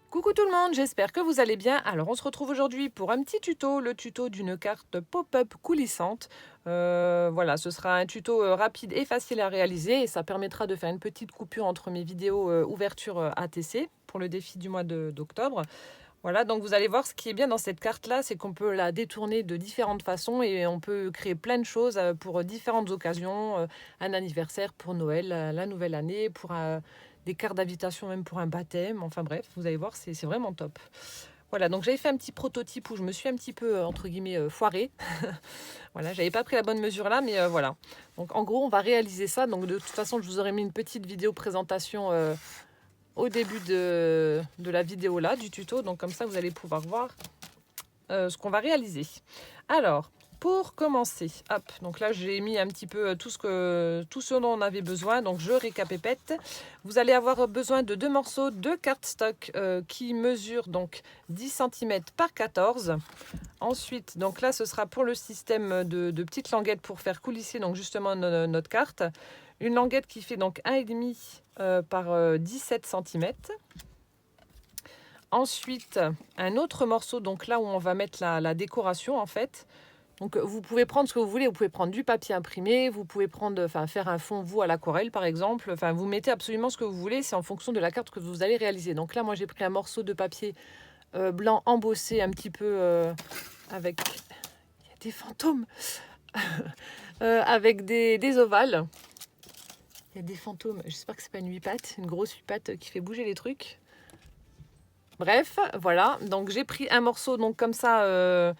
Coucou tout le monde, j'espère que vous allez bien. Alors on se retrouve aujourd'hui pour un petit tuto, le tuto d'une carte pop-up coulissante. Voilà, ce sera un tuto rapide et facile à réaliser et ça permettra de faire une petite coupure entre mes vidéos ouverture ATC pour le défi du mois d'octobre. Voilà, donc vous allez voir ce qui est bien dans cette carte-là, c'est qu'on peut la détourner de différentes façons et on peut créer plein de choses pour différentes occasions, un anniversaire pour Noël, la nouvelle année, pour des cartes d'invitation même pour un baptême, enfin bref, vous allez voir, c'est vraiment top. Voilà, donc j'avais fait un petit prototype où je me suis un petit peu, entre guillemets, foirée. Voilà, j'avais pas pris la bonne mesure là, mais voilà. Donc en gros, on va réaliser ça. Donc de toute façon, je vous aurais mis une petite vidéo présentation au début de la vidéo là, du tuto. Donc comme ça, vous allez pouvoir voir ce qu'on va réaliser. Alors, pour commencer, hop, donc là j'ai mis un petit peu tout ce dont on avait besoin. Donc je récapépète. Vous allez avoir besoin de 2 morceaux de cardstock qui mesurent donc 10 cm par 14. Ensuite, donc là ce sera pour le système de petites languettes pour faire coulisser donc justement notre carte. Une languette qui fait donc 1,5 par 17 cm. Ensuite, un autre morceau, donc là où on va mettre la décoration en fait. Donc vous pouvez prendre ce que vous voulez, vous pouvez prendre du papier imprimé, vous pouvez prendre, faire un fond vous à l'aquarelle par exemple. Enfin, vous mettez absolument ce que vous voulez, c'est en fonction de la carte que vous allez réaliser. Donc là, moi j'ai pris un morceau de papier blanc embossé un petit peu avec... Il y a des fantômes avec des ovales. Il y a des fantômes, j'espère que c'est pas une huit-pattes, une grosse huit-pattes qui fait bouger les trucs. Bref, voilà, donc j'ai pris un morceau donc comme ça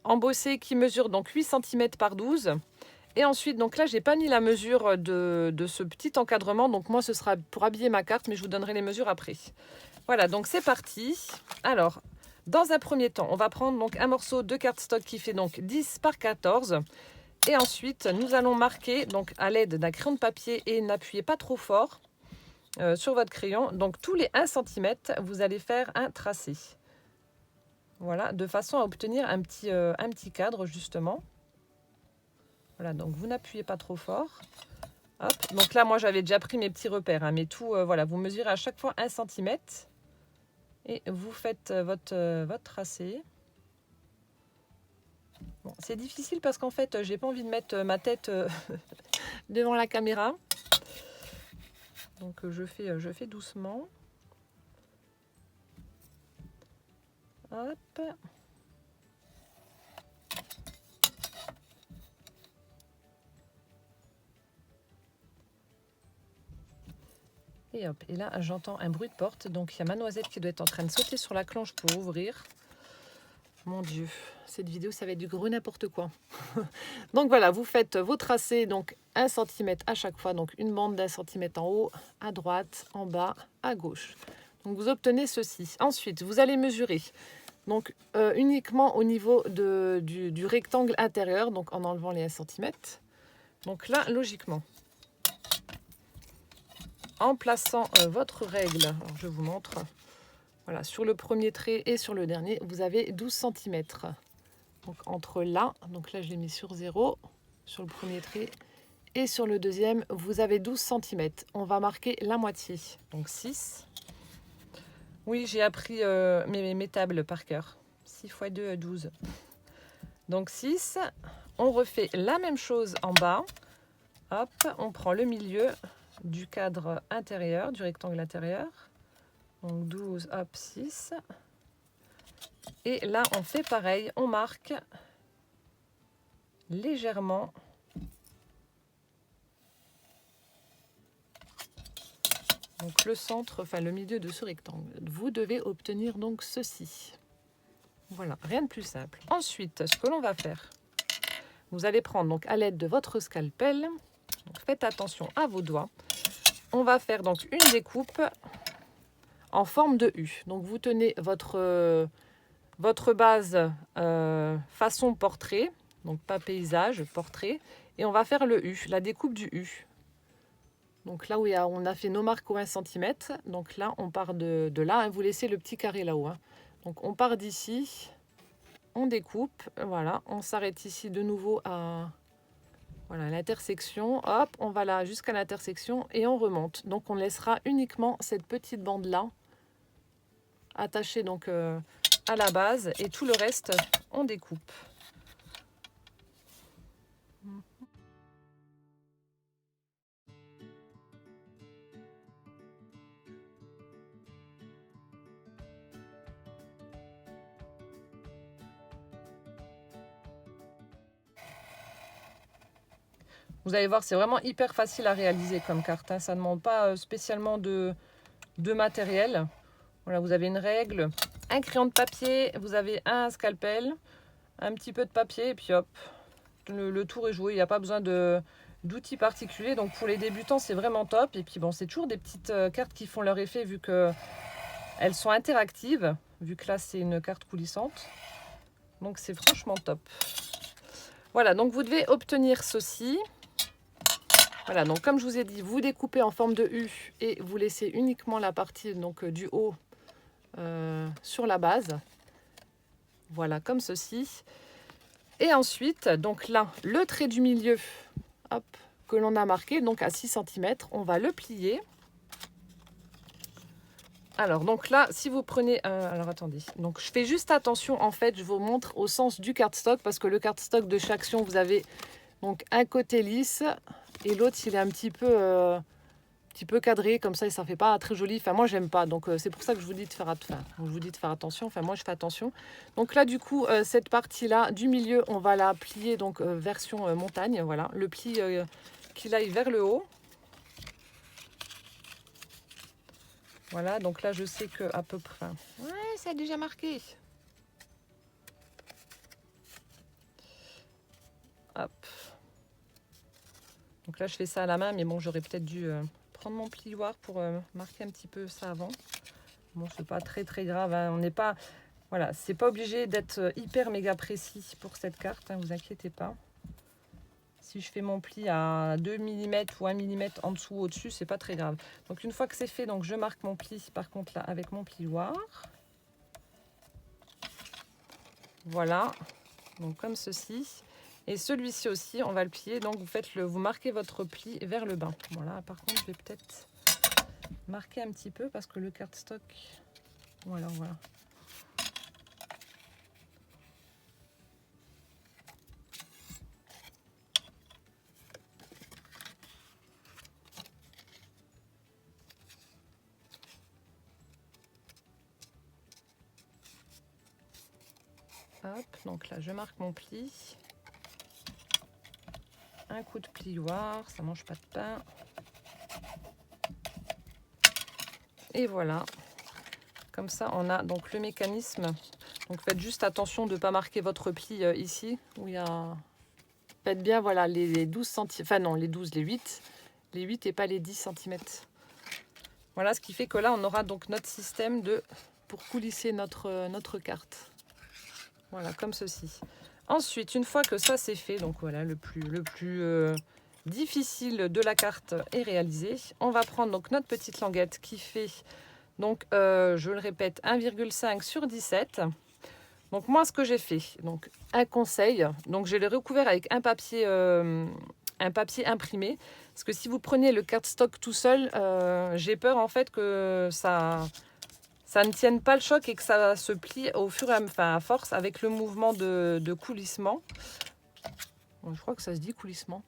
embossé qui mesure donc 8 cm par 12. Et ensuite, donc là, j'ai pas mis la mesure de ce petit encadrement. Donc moi, ce sera pour habiller ma carte, mais je vous donnerai les mesures après. Voilà, donc c'est parti. Alors, dans un premier temps, on va prendre donc un morceau de cardstock qui fait donc 10 par 14. Et ensuite, nous allons marquer donc à l'aide d'un crayon de papier et n'appuyez pas trop fort sur votre crayon. Donc tous les 1 cm, vous allez faire un tracé. Voilà, de façon à obtenir un petit cadre justement. Voilà, donc vous n'appuyez pas trop fort. Hop. Donc là, moi, j'avais déjà pris mes petits repères, hein, mais tout, voilà, vous mesurez à chaque fois 1 cm et vous faites votre tracé. Bon, c'est difficile parce qu'en fait, j'ai pas envie de mettre ma tête devant la caméra. Donc je fais doucement. Hop. Et hop, et là j'entends un bruit de porte, donc il y a ma noisette qui doit être en train de sauter sur la clenche pour ouvrir. Mon Dieu, cette vidéo ça va être du gros n'importe quoi. Donc voilà, vous faites vos tracés, donc 1 cm à chaque fois, donc une bande d'1 cm en haut, à droite, en bas, à gauche. Donc vous obtenez ceci. Ensuite, vous allez mesurer donc uniquement au niveau du rectangle intérieur, donc en enlevant les 1 cm. Donc là, logiquement, en plaçant votre règle, alors je vous montre, voilà, sur le premier trait et sur le dernier, vous avez 12 cm. Donc entre là, donc là je l'ai mis sur 0, sur le premier trait, et sur le deuxième, vous avez 12 cm. On va marquer la moitié, donc 6. Oui, j'ai appris mes tables par cœur. 6 x 2, 12. Donc 6. On refait la même chose en bas. Hop, on prend le milieu du cadre intérieur, du rectangle intérieur. Donc 12, hop, 6. Et là, on fait pareil. On marque légèrement donc le centre, enfin le milieu de ce rectangle. Vous devez obtenir donc ceci. Voilà, rien de plus simple. Ensuite, ce que l'on va faire, vous allez prendre donc à l'aide de votre scalpel, donc faites attention à vos doigts. On va faire donc une découpe en forme de U. Donc vous tenez votre base façon portrait, donc pas paysage, portrait, et on va faire le U, la découpe du U. Donc là où on a fait nos marques au 1 cm, donc là on part de là, hein, vous laissez le petit carré là-haut. Hein. Donc on part d'ici, on découpe, voilà, on s'arrête ici de nouveau à voilà, l'intersection, hop, on va là jusqu'à l'intersection et on remonte. Donc on laissera uniquement cette petite bande là attaché donc à la base et tout le reste, on découpe. Vous allez voir, c'est vraiment hyper facile à réaliser comme carte, hein. Ça ne demande pas spécialement de matériel. Voilà, vous avez une règle, un crayon de papier, vous avez un scalpel, un petit peu de papier et puis hop, le tour est joué. Il n'y a pas besoin d'outils particuliers. Donc pour les débutants, c'est vraiment top. Et puis bon, c'est toujours des petites cartes qui font leur effet vu qu'elles sont interactives, vu que là c'est une carte coulissante. Donc c'est franchement top. Voilà, donc vous devez obtenir ceci. Voilà, donc comme je vous ai dit, vous découpez en forme de U et vous laissez uniquement la partie donc, du haut sur la base. Voilà, comme ceci. Et ensuite, donc là, le trait du milieu, hop, que l'on a marqué, donc à 6 cm, on va le plier. Alors, donc là, si vous prenez... alors, attendez. Donc, je fais juste attention, en fait, je vous montre au sens du cardstock, parce que le cardstock de chaque action, vous avez donc un côté lisse et l'autre, il est un petit peu cadré comme ça et ça fait pas très joli. Enfin, moi, j'aime pas. Donc, c'est pour ça que je vous dis de faire, attention. Enfin, moi, je fais attention. Donc là, du coup, cette partie-là du milieu, on va la plier donc version montagne. Voilà, le pli qu'il aille vers le haut. Voilà, donc là, je sais que à peu près... Ouais, ça a déjà marqué. Hop. Donc là, je fais ça à la main, mais bon, j'aurais peut-être dû prendre mon plioir pour marquer un petit peu ça avant. Bon, c'est pas très grave, hein. On n'est pas... Voilà, c'est pas obligé d'être hyper méga précis pour cette carte, hein, vous inquiétez pas. Si je fais mon pli à 2 mm ou 1 mm en dessous ou au-dessus, c'est pas très grave. Donc une fois que c'est fait, donc je marque mon pli, par contre là, avec mon plioir. Voilà, donc comme ceci. Et celui-ci aussi, on va le plier. Donc vous marquez votre pli vers le bas. Voilà, par contre, je vais peut-être marquer un petit peu parce que le cardstock... Voilà. Hop, donc là, je marque mon pli. Un coup de plioir, ça mange pas de pain. Et voilà. Comme ça, on a donc le mécanisme. Donc faites juste attention de ne pas marquer votre pli ici, où il y a... Faites bien, voilà, les 12 cm. Enfin non, les 12, les 8. Les 8 et pas les 10 cm. Voilà, ce qui fait que là, on aura donc notre système pour coulisser notre carte. Voilà, comme ceci. Ensuite, une fois que ça c'est fait, donc voilà, le plus difficile de la carte est réalisé. On va prendre donc notre petite languette qui fait, donc je le répète, 1,5 sur 17. Donc moi, ce que j'ai fait, donc un conseil, donc je l'ai recouvert avec un papier imprimé. Parce que si vous prenez le cardstock tout seul, j'ai peur en fait que ça ne tienne pas le choc et que ça se plie au fur et à force avec le mouvement de coulissement. Bon, je crois que ça se dit coulissement.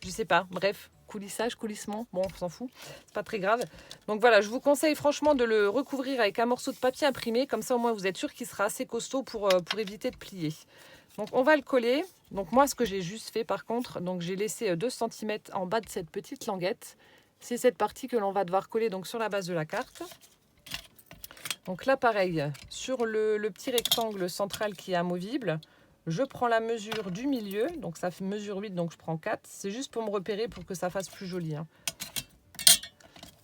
Je sais pas, bref, coulissage, coulissement, bon, on s'en fout, c'est pas très grave. Donc voilà, je vous conseille franchement de le recouvrir avec un morceau de papier imprimé, comme ça au moins vous êtes sûr qu'il sera assez costaud pour éviter de plier. Donc on va le coller. Donc moi, ce que j'ai juste fait par contre, donc j'ai laissé 2 cm en bas de cette petite languette. C'est cette partie que l'on va devoir coller donc sur la base de la carte. Donc là, pareil, sur le petit rectangle central qui est amovible, je prends la mesure du milieu. Donc ça fait mesure 8, donc je prends 4. C'est juste pour me repérer pour que ça fasse plus joli, hein.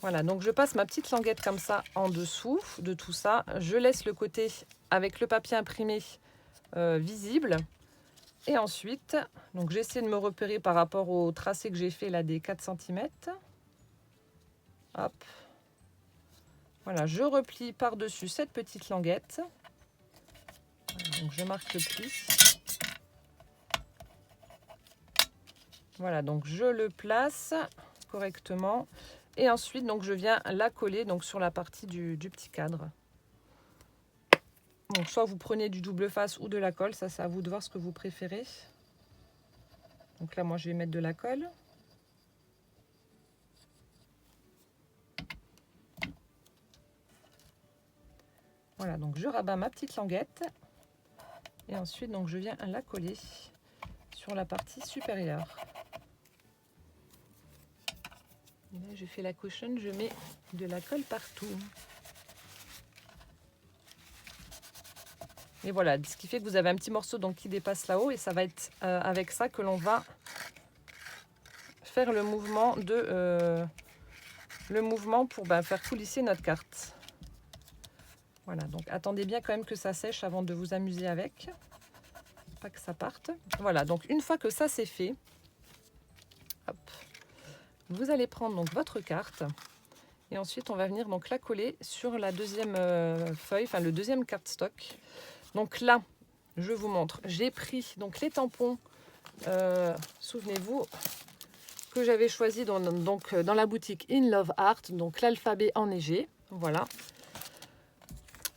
Voilà, donc je passe ma petite languette comme ça en dessous de tout ça. Je laisse le côté avec le papier imprimé visible. Et ensuite, donc j'essaie de me repérer par rapport au tracé que j'ai fait là des 4 cm. Hop. Voilà, je replie par-dessus cette petite languette. Donc je marque le pli. Voilà, donc je le place correctement. Et ensuite, donc je viens la coller donc sur la partie du petit cadre. Donc soit vous prenez du double face ou de la colle, ça c'est à vous de voir ce que vous préférez. Donc là moi je vais mettre de la colle. Voilà, donc je rabats ma petite languette et ensuite donc je viens la coller sur la partie supérieure. Et là je fais la cochonne, je mets de la colle partout. Et voilà, ce qui fait que vous avez un petit morceau donc qui dépasse là-haut et ça va être avec ça que l'on va faire le mouvement pour faire coulisser notre carte. Voilà, donc attendez bien quand même que ça sèche avant de vous amuser avec, pas que ça parte. Voilà, donc une fois que ça c'est fait, hop, vous allez prendre donc votre carte et ensuite on va venir donc la coller sur la deuxième feuille, enfin le deuxième cardstock. Donc là, je vous montre, j'ai pris donc les tampons, souvenez-vous, que j'avais choisi dans la boutique In Love Art, donc l'alphabet enneigé, voilà.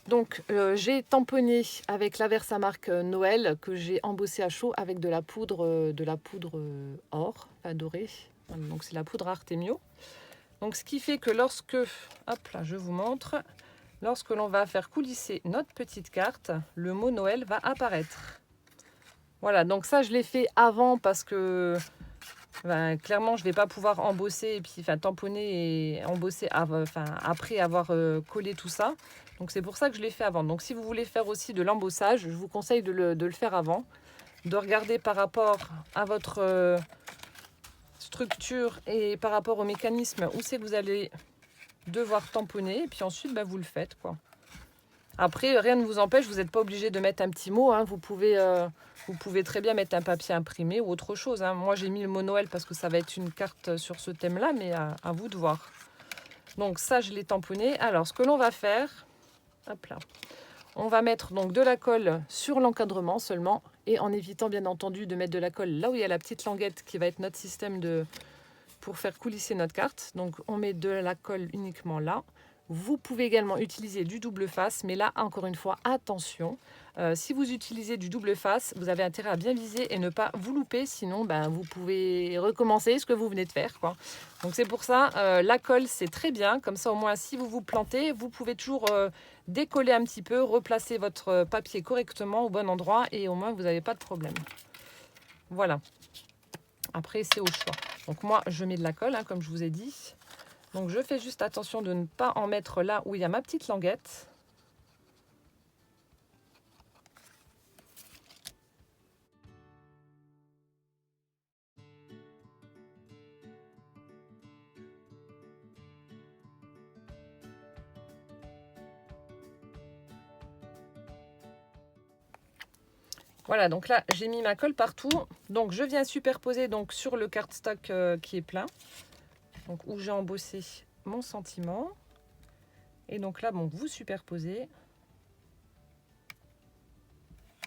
Donc j'ai tamponné avec la Versamark Noël que j'ai embossé à chaud avec de la poudre or, enfin dorée. Donc c'est la poudre Artemio. Donc ce qui fait que lorsque, hop là je vous montre, lorsque l'on va faire coulisser notre petite carte, le mot Noël va apparaître. Voilà, donc ça je l'ai fait avant parce que clairement je ne vais pas pouvoir embosser et puis tamponner et embosser après avoir collé tout ça. Donc c'est pour ça que je l'ai fait avant. Donc si vous voulez faire aussi de l'embossage, je vous conseille de le faire avant, de regarder par rapport à votre structure et par rapport au mécanisme où c'est que vous allez devoir tamponner et puis ensuite vous le faites quoi. Après rien ne vous empêche, vous n'êtes pas obligé de mettre un petit mot, hein. Vous pouvez très bien mettre un papier imprimé ou autre chose, hein. Moi j'ai mis le mot Noël parce que ça va être une carte sur ce thème là, mais à vous de voir. Donc ça je l'ai tamponné. Alors ce que l'on va faire, hop là, on va mettre donc de la colle sur l'encadrement seulement et en évitant bien entendu de mettre de la colle là où il y a la petite languette qui va être notre système pour faire coulisser notre carte. Donc on met de la colle uniquement là. Vous pouvez également utiliser du double face, mais là encore une fois attention, si vous utilisez du double face, vous avez intérêt à bien viser et ne pas vous louper, sinon vous pouvez recommencer ce que vous venez de faire quoi. Donc c'est pour ça, la colle c'est très bien, comme ça au moins si vous vous plantez, vous pouvez toujours décoller un petit peu, replacer votre papier correctement au bon endroit et au moins vous n'avez pas de problème. Voilà, après c'est au choix. Donc moi je mets de la colle, hein, comme je vous ai dit. Donc je fais juste attention de ne pas en mettre là où il y a ma petite languette. Voilà, donc là j'ai mis ma colle partout. Donc je viens superposer donc sur le cardstock qui est plein. Donc où j'ai embossé mon sentiment. Et donc là, bon, vous superposez.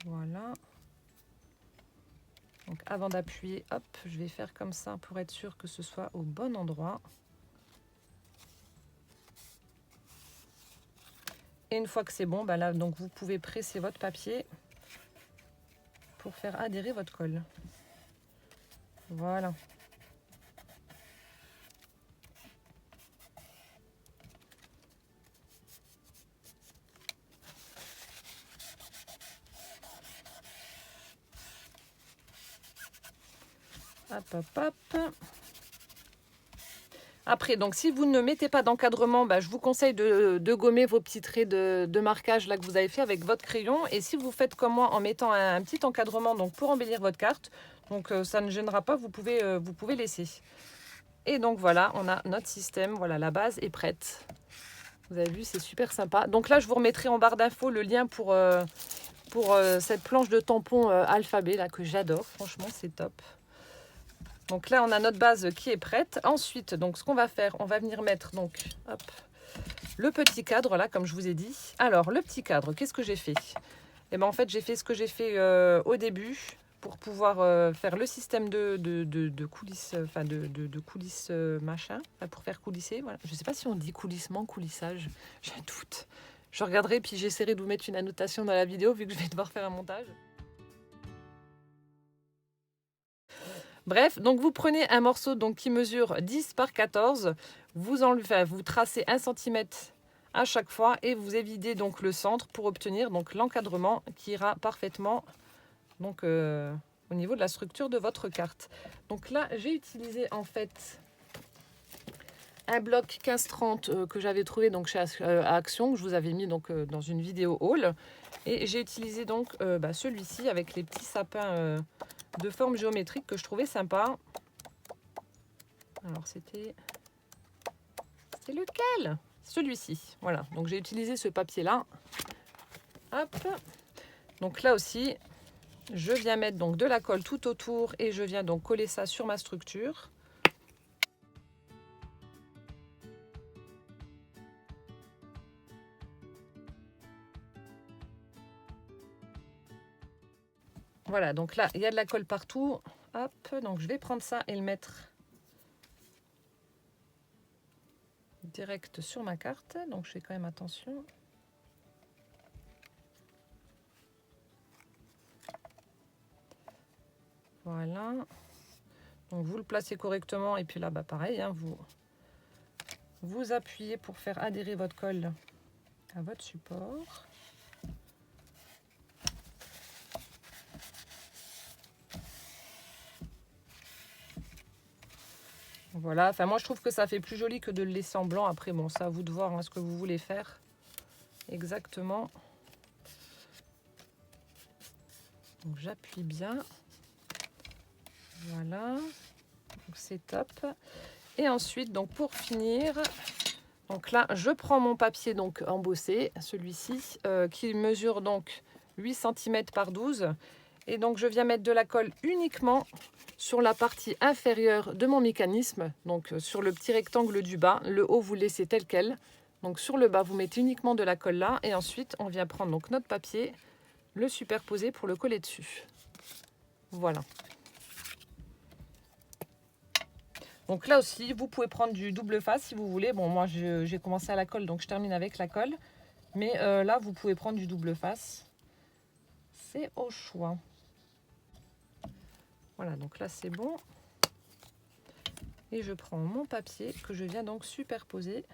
Voilà. Donc avant d'appuyer, hop, je vais faire comme ça pour être sûr que ce soit au bon endroit. Et une fois que c'est bon, là, donc vous pouvez presser votre papier pour faire adhérer votre colle. Voilà. Hop, hop, hop. Après, donc si vous ne mettez pas d'encadrement, je vous conseille de gommer vos petits traits de marquage là que vous avez fait avec votre crayon. Et si vous faites comme moi en mettant un petit encadrement donc pour embellir votre carte, donc ça ne gênera pas, vous pouvez laisser. Et donc voilà, on a notre système, voilà, la base est prête. Vous avez vu, c'est super sympa. Donc là, je vous remettrai en barre d'infos le lien pour cette planche de tampon alphabet là que j'adore. Franchement, c'est top. Donc là, on a notre base qui est prête. Ensuite, donc ce qu'on va faire, on va venir mettre donc, hop, le petit cadre là, comme je vous ai dit. Alors, le petit cadre, qu'est-ce que j'ai fait? Eh bien, en fait, j'ai fait ce que j'ai fait au début pour pouvoir faire le système de coulisses, enfin de coulisses machin, pour faire coulisser. Voilà. Je ne sais pas si on dit coulissement, coulissage, j'ai un doute. Je regarderai, puis j'essaierai de vous mettre une annotation dans la vidéo, vu que je vais devoir faire un montage. Bref, donc vous prenez un morceau donc, qui mesure 10 par 14, vous tracez 1 cm à chaque fois et vous évidez donc le centre pour obtenir donc l'encadrement qui ira parfaitement donc, au niveau de la structure de votre carte. Donc là, j'ai utilisé en fait un bloc 15-30 que j'avais trouvé donc chez Action, que je vous avais mis donc, dans une vidéo haul. Et j'ai utilisé donc celui-ci avec les petits sapins de forme géométrique que je trouvais sympa. Alors c'était lequel? Celui-ci. Voilà, donc j'ai utilisé ce papier-là. Hop. Donc là aussi, je viens mettre donc de la colle tout autour et je viens donc coller ça sur ma structure. Voilà, donc là, il y a de la colle partout. Hop, donc je vais prendre ça et le mettre direct sur ma carte. Donc je fais quand même attention. Voilà. Donc vous le placez correctement et puis là, pareil, hein, vous appuyez pour faire adhérer votre colle à votre support. Voilà, enfin moi je trouve que ça fait plus joli que de le laisser en blanc. Après bon, c'est à vous de voir hein, ce que vous voulez faire exactement. Donc j'appuie bien. Voilà, donc c'est top. Et ensuite donc pour finir, donc là je prends mon papier donc embossé, celui-ci qui mesure donc 8 cm par 12. Et donc je viens mettre de la colle uniquement sur la partie inférieure de mon mécanisme, donc sur le petit rectangle du bas. Le haut vous laissez tel quel, donc sur le bas vous mettez uniquement de la colle là et ensuite on vient prendre donc notre papier, le superposer pour le coller dessus. Voilà. Donc là aussi vous pouvez prendre du double face si vous voulez. Bon moi j'ai commencé à la colle donc je termine avec la colle, mais là vous pouvez prendre du double face, c'est au choix. Voilà, donc là c'est bon. Et je prends mon papier que je viens donc superposer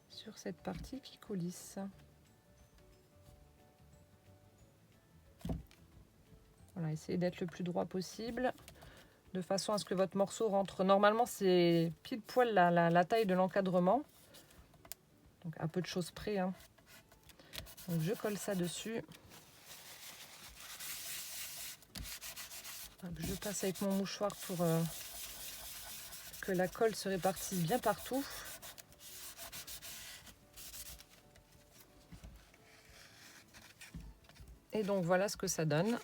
sur cette partie qui coulisse. Voilà, essayez d'être le plus droit possible, de façon à ce que votre morceau rentre. Normalement, c'est pile poil la taille de l'encadrement. Donc à peu de choses près. Hein. Donc je colle ça dessus. Je passe avec mon mouchoir pour que la colle se répartisse bien partout. Et donc voilà ce que ça donne.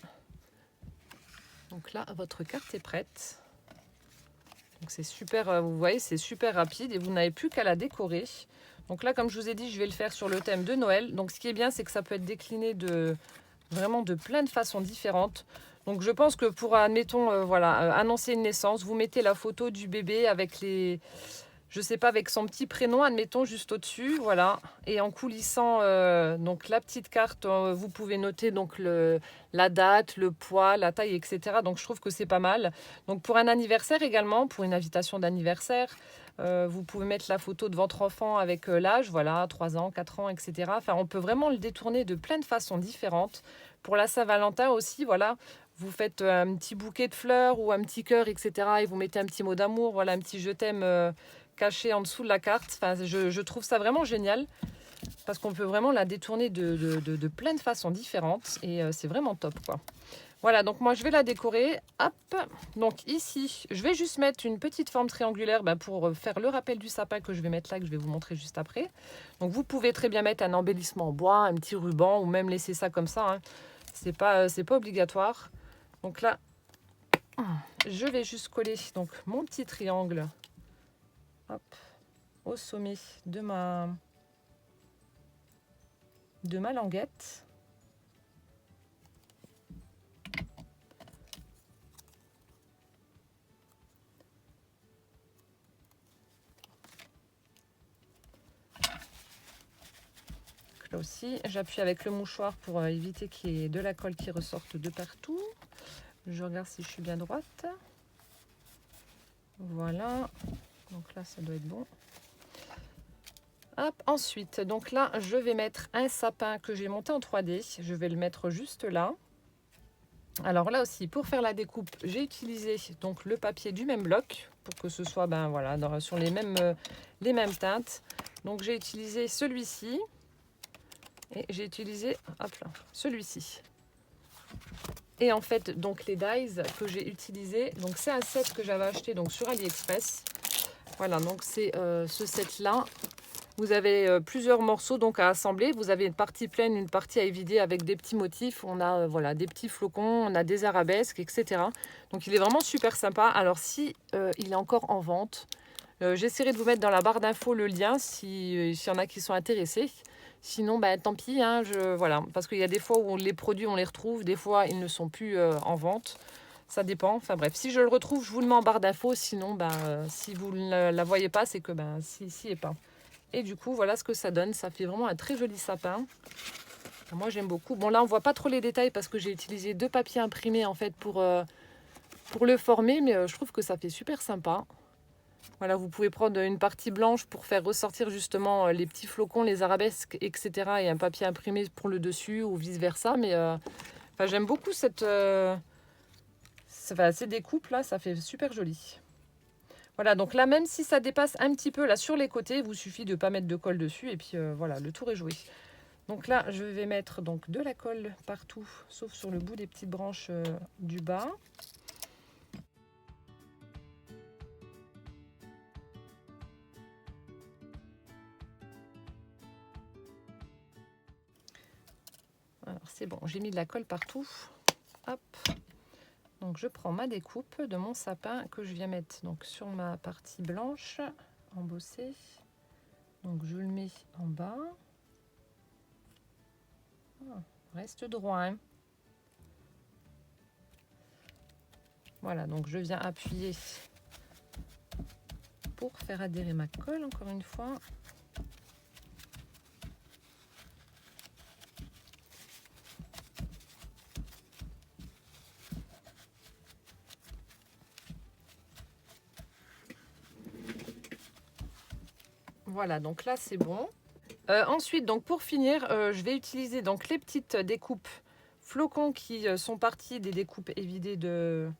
Donc là, votre carte est prête. Donc c'est super, vous voyez, c'est super rapide et vous n'avez plus qu'à la décorer. Donc là, comme je vous ai dit, je vais le faire sur le thème de Noël. Donc ce qui est bien, c'est que ça peut être décliné vraiment de plein de façons différentes. Donc je pense que pour, admettons, annoncer une naissance, vous mettez la photo du bébé avec les... Je sais pas, avec son petit prénom, admettons, juste au-dessus, voilà. Et en coulissant donc la petite carte, vous pouvez noter donc la date, le poids, la taille, etc. Donc je trouve que c'est pas mal. Donc pour un anniversaire également, pour une invitation d'anniversaire, vous pouvez mettre la photo de votre enfant avec l'âge, voilà, 3 ans, 4 ans, etc. Enfin, on peut vraiment le détourner de plein de façons différentes. Pour la Saint-Valentin aussi, voilà, vous faites un petit bouquet de fleurs ou un petit cœur, etc. Et vous mettez un petit mot d'amour, voilà, un petit je t'aime caché en dessous de la carte. Enfin, je trouve ça vraiment génial parce qu'on peut vraiment la détourner de plein de façons différentes et c'est vraiment top, quoi. Voilà, donc moi je vais la décorer. Hop, donc ici, je vais juste mettre une petite forme triangulaire pour faire le rappel du sapin que je vais mettre là, que je vais vous montrer juste après. Donc vous pouvez très bien mettre un embellissement en bois, un petit ruban ou même laisser ça comme ça. Hein. C'est pas obligatoire. Donc là, je vais juste coller donc mon petit triangle hop, au sommet de ma languette. là aussi, j'appuie avec le mouchoir pour éviter qu'il y ait de la colle qui ressorte de partout. Je regarde si je suis bien droite. Voilà, donc là ça doit être bon. Hop, ensuite, donc là je vais mettre un sapin que j'ai monté en 3D. Je vais le mettre juste là. Alors là aussi, pour faire la découpe, j'ai utilisé donc le papier du même bloc pour que ce soit ben voilà sur les mêmes teintes. Donc j'ai utilisé celui-ci et j'ai utilisé celui-ci. Et en fait, donc les dies que j'ai utilisé, donc c'est un set que j'avais acheté donc sur AliExpress. Voilà, donc c'est ce set-là. Vous avez plusieurs morceaux donc à assembler. Vous avez une partie pleine, une partie à évider avec des petits motifs. On a voilà des petits flocons, on a des arabesques, etc. Donc il est vraiment super sympa. Alors si il est encore en vente, j'essaierai de vous mettre dans la barre d'infos le lien s'il y en a qui sont intéressés. Sinon, bah, tant pis, hein, voilà, parce qu'il y a des fois où les produits, on les retrouve, des fois, ils ne sont plus en vente. Ça dépend. Enfin bref, si je le retrouve, je vous le mets en barre d'infos. Sinon, bah, si vous ne la voyez pas, c'est que bah, si est pas. Et du coup, voilà ce que ça donne. Ça fait vraiment un très joli sapin. Moi, j'aime beaucoup. Bon, là, on voit pas trop les détails parce que j'ai utilisé 2 papiers imprimés en fait pour le former. Mais je trouve que ça fait super sympa. Voilà, vous pouvez prendre une partie blanche pour faire ressortir justement les petits flocons, les arabesques, etc. Et un papier imprimé pour le dessus ou vice-versa. Mais j'aime beaucoup ces découpes là, ça fait super joli. Voilà, donc là, même si ça dépasse un petit peu là sur les côtés, il vous suffit de ne pas mettre de colle dessus. Et puis voilà, le tour est joué. Donc là, je vais mettre donc de la colle partout, sauf sur le bout des petites branches du bas. Alors c'est bon, j'ai mis de la colle partout. Hop. Donc je prends ma découpe de mon sapin que je viens mettre donc sur ma partie blanche embossée. Donc je le mets en bas. Reste droit, hein. Voilà, donc je viens appuyer pour faire adhérer ma colle encore une fois. Voilà, donc là c'est bon. Ensuite, donc pour finir, je vais utiliser donc les petites découpes flocons qui sont parties des découpes évidées de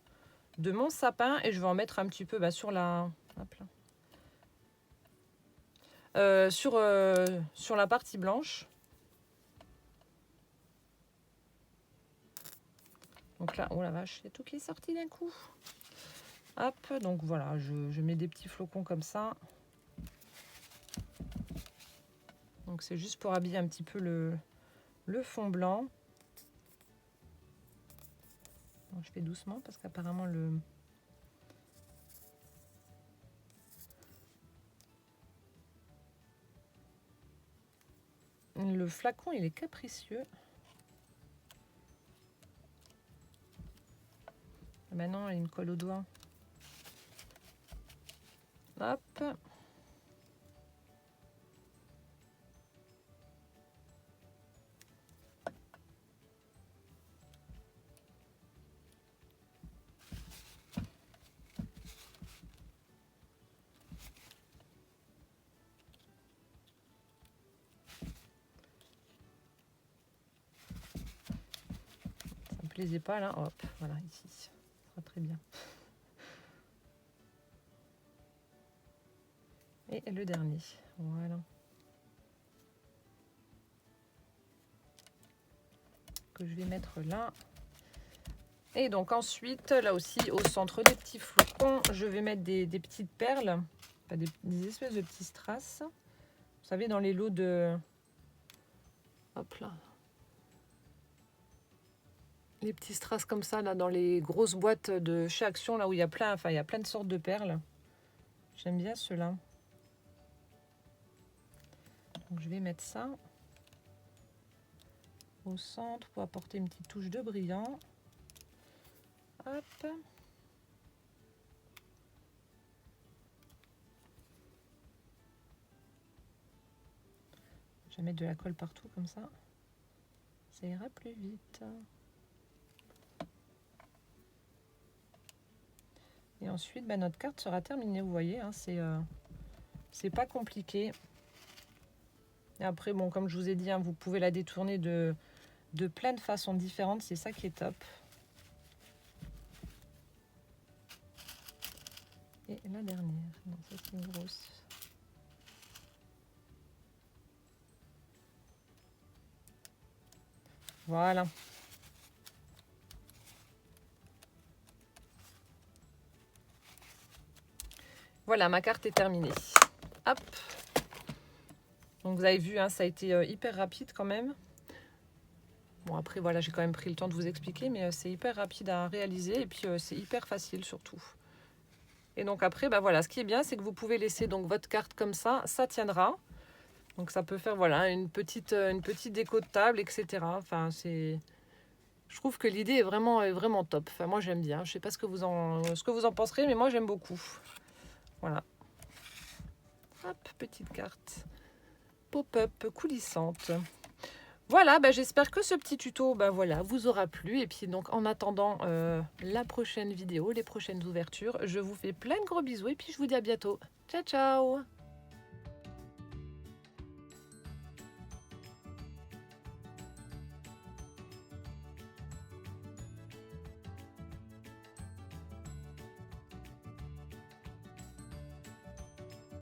mon sapin et je vais en mettre un petit peu sur la sur la partie blanche. Donc là, oh la vache, il y a tout qui est sorti d'un coup. Hop, donc voilà, je mets des petits flocons comme ça. Donc c'est juste pour habiller un petit peu le fond blanc. Bon, je fais doucement parce qu'apparemment le flacon il est capricieux. Maintenant il me colle au doigt. Hop. Ça me plaisait pas là. Hop, voilà ici. Ça sera très bien. Et le dernier. Voilà. Que je vais mettre là. Et donc ensuite, là aussi, au centre des petits flocons, je vais mettre des petites perles, des espèces de petits strass. Vous savez, dans les lots de... Hop là. Les petits strass comme ça, là, dans les grosses boîtes de chez Action, là où il y a plein, il y a plein de sortes de perles. J'aime bien ceux-là. Donc je vais mettre ça au centre pour apporter une petite touche de brillant. Hop. Je vais mettre de la colle partout comme ça ira plus vite. Et ensuite, notre carte sera terminée, vous voyez, hein, c'est pas compliqué. Et après, bon, comme je vous ai dit, hein, vous pouvez la détourner de plein de façons différentes, c'est ça qui est top. Et la dernière, non, ça c'est une grosse. Voilà. Voilà, ma carte est terminée. Hop. Donc vous avez vu, hein, ça a été hyper rapide quand même. Bon après voilà, j'ai quand même pris le temps de vous expliquer, mais c'est hyper rapide à réaliser et puis c'est hyper facile surtout. Et donc après, voilà, ce qui est bien, c'est que vous pouvez laisser donc votre carte comme ça tiendra. Donc ça peut faire voilà une petite déco de table, etc. Enfin je trouve que l'idée est vraiment top. Enfin moi j'aime bien. Je sais pas ce que vous en penserez, mais moi j'aime beaucoup. Voilà. Hop, petite carte pop-up coulissante. Voilà, j'espère que ce petit tuto voilà, vous aura plu. Et puis donc en attendant la prochaine vidéo, les prochaines ouvertures, je vous fais plein de gros bisous et puis je vous dis à bientôt. Ciao, ciao!